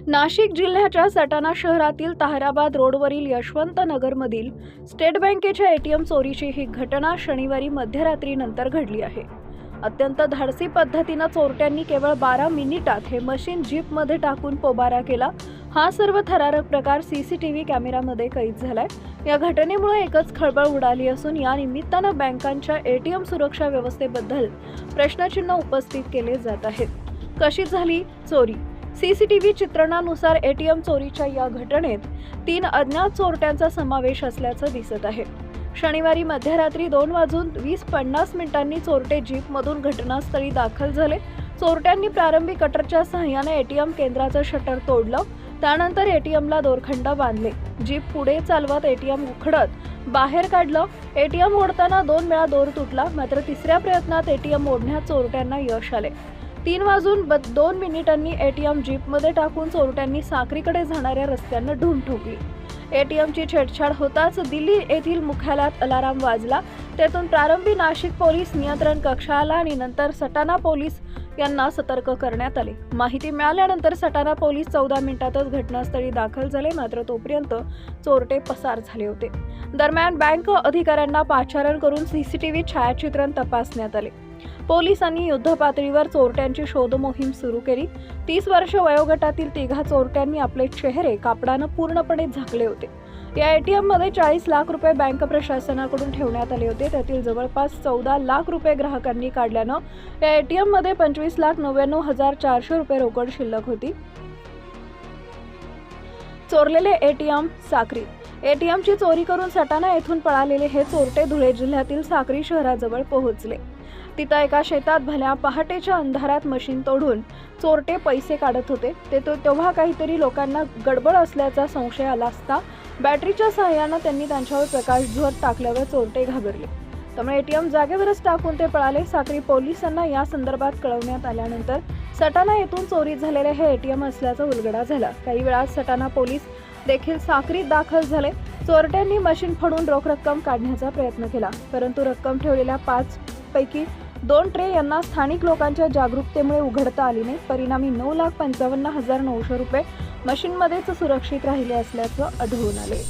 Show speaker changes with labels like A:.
A: नाशिक जिल्ह्याच्या सटाणा शहरातील ताहराबाद रोडवरील यशवंत नगरमधील स्टेट बँकेच्या एटीएम चोरीची ही घटना शनिवारी मध्यरात्रीनंतर घडली आहे. अत्यंत धाडसी पद्धतीनं चोरट्यांनी केवळ 12 मिनिटात हे मशीन जीपमध्ये टाकून पोबारा केला. हा सर्व थरारक प्रकार सीसीटीव्ही कॅमेऱ्यामध्ये कैद झालाय. या घटनेमुळे एकच खळबळ उडाली असून या निमित्तानं बँकांच्या एटीएम सुरक्षा व्यवस्थेबद्दल प्रश्नचिन्ह उपस्थित केले जात आहेत. कशी झाली चोरी? सीसीटीव्ही चित्रणानुसार एटीएम चोरीच्या या घटनेत 3 अज्ञात चोरट्यांचा समावेश असल्याचं दिसत आहे. शनिवारी मध्यरात्री 2:20:50 चोरटे जीपमधून घटनास्थळी दाखल झाले. चोरट्यांनी प्रारंभी कटरच्या सहाय्याने एटीएम केंद्राचं शटर तोडलं. त्यानंतर एटीएमला दोरखंड बांधले. जीप पुढे चालवत एटीएम उघडत बाहेर काढलं. एटीएम ओढताना 2 वेळा दोर तुटला. मात्र तिसऱ्या प्रयत्नात एटीएम ओढण्यात चोरट्यांना यश आले. 3:02 एटीएम जीपमध्ये टाकून चोरट्यांनी साक्रीकडे जाणाऱ्या रस्त्यानं धूम ठोकली. एटीएमची छेडछाड होताच दिल्ली येथील मुख्यालयात अलाराम वाजला. त्यातून प्रारंभी नाशिक पोलीस नियंत्रण कक्ष आला आणि नंतर सटाणा पोलीस यांना सतर्क करण्यात आले. माहिती मिळाल्यानंतर सटाणा पोलीस 14 मिनिटातच घटनास्थळी दाखल झाले. मात्र तोपर्यंत चोरटे पसार झाले होते. दरम्यान बँक अधिकाऱ्यांना पाचारण करून सीसीटीव्ही छायाचित्रण तपासण्यात आले. पोलिसांनी युद्धपातळीवर चोरट्यांची शोध मोहीम सुरू केली. 30 वर्ष वयोगटातील 3 चोरट्यांनी आपले चेहरे कापडानं पूर्णपणे झाकले होते. या एटीएममध्ये 40 लाख रुपये बँक प्रशासनाकडून ठेवण्यात आले होते. त्यातील जवळपास 14 लाख रुपये ग्राहकांनी काढल्यानं या एटीएममध्ये 25,99,400 रुपये रोकड शिल्लक होती. चोरलेले एटीएम साक्री. एटीएमची चोरी करून सटाणा येथून पळालेले हे चोरटे धुळे जिल्ह्यातील साक्री शहराजवळ पोहोचले. तिथं एका शेतात भल्या पहाटेच्या अंधारात मशीन तोडून चोरटे पैसे काढत होते. तेव्हा काहीतरी लोकांना गडबड असल्याचा संशय आला असता बॅटरीच्या सहाय्यानं त्यांनी त्यांच्यावर प्रकाशझोत टाकल्यावर चोरटे घाबरले. त्यामुळे एटीएम जागेवरच टाकून ते पळाले. साक्री पोलिसांना या संदर्भात कळवण्यात आल्यानंतर सटाणा येथून चोरी झालेले हे एटीएम असल्याचा उलगडा झाला. काही वेळात सटाणा पोलीस देखील साक्रीत दाखल झाले. चोरट्यांनी मशीन फोडून रोख रक्कम काढण्याचा प्रयत्न केला, परंतु रक्कम ठेवलेल्या 5 पैकी 2 ट्रे यांना स्थानिक लोकांच्या जागरूकतेमुळे उघडता आली नाही. परिणामी 9,55,900 रुपये मशीनमध्येच सुरक्षित राहिले असल्याचं आढळून आले.